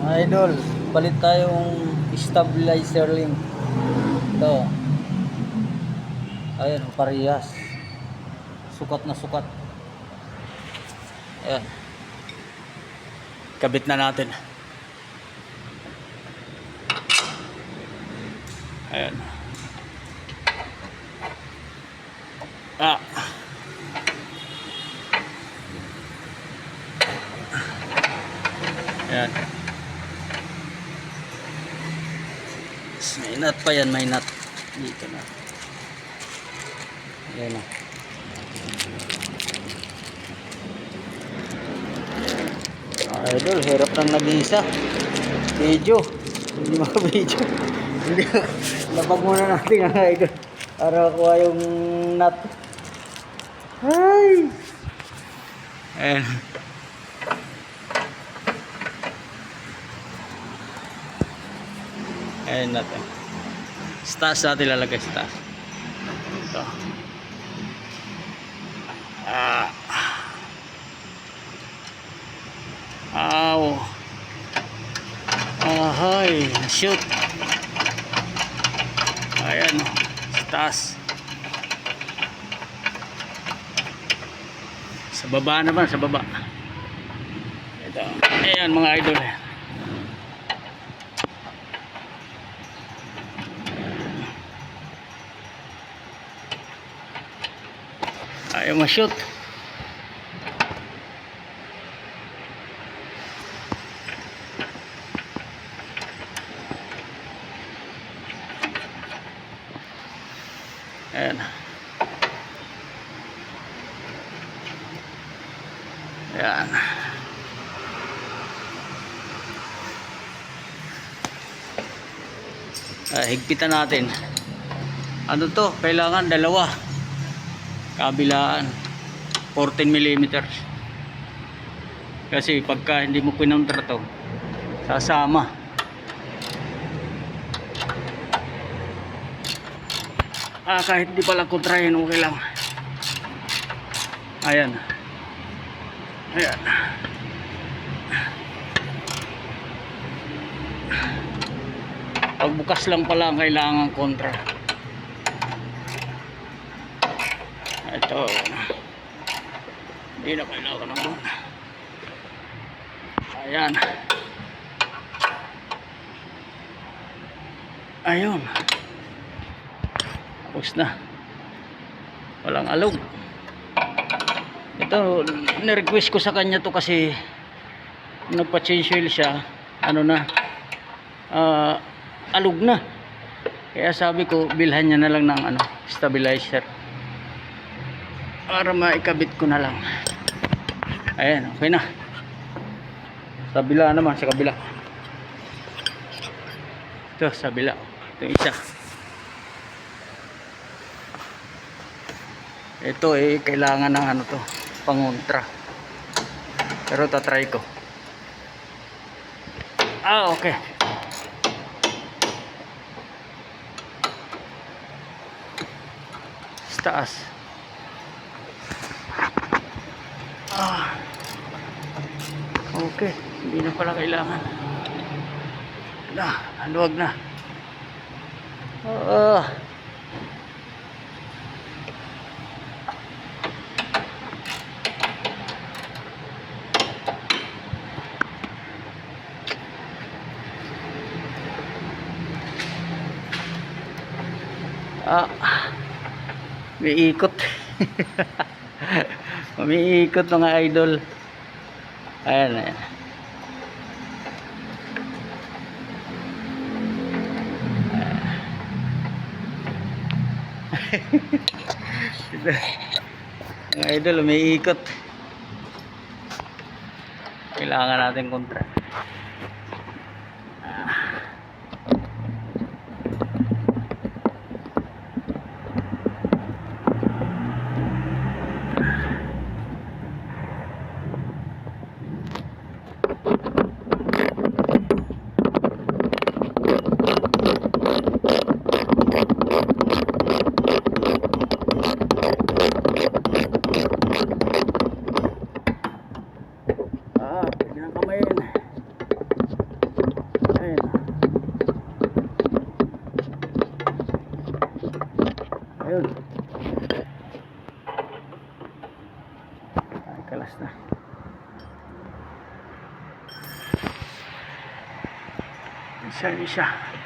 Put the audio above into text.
Idol, palit tayong stabilizer link. Ito. Ayan, parehas. Sukat na sukat. Ayan. Kabit na natin. Ayan. Ah. Ayan. May nut pa yan, may nut. Dito na. Ayan na. Idol, hirap nang nag-iisa. Video. Hindi maka-video. Hindi. Lapag muna natin ang idol. Para kuha yung nut. Ay! Ayan. Ayan natin. Stas natin lalagay, stas. Ito. Aw. Ahay, shoot. Ayan, stas. Sa baba naman, sa baba. Ito. Ayan mga idol. Ayaw ma-shoot. Ayan. Ayan. Higpitan natin. Ano to? Kailangan dalawa. Kabilaan 14 millimeters. Kasi pagka hindi mo pinontra to, sasama. Kahit di pala kontrahin, okay lang. Ayan. Ayan. Pagbukas lang pala ang kailangan kontra. Ito. Hindi na kailangan ng doon. Ayan. Ayun. Tapos na. Walang alog. Ito, nirequest ko sa kanya to kasi nagpa-change oil siya. Ano na. Alog na. Kaya sabi ko, bilhan niya na lang ng ano, stabilizer. Para maikabit ko na lang. Ayan, okay na. Sa kabila naman, sa kabila. Ito, sa kabila. Ito yung isa. Ito kailangan ng ano to, pangontra. Pero tatry ko. Okay. Sa taas. Okay, hindi na pala kailangan. Luwag na. May ikot. May ikot mga idol. Ayan, ayan. Mga idol, may ikot. Kailangan natin kontra. Pwede nang kamayin. Kalas na. Isa.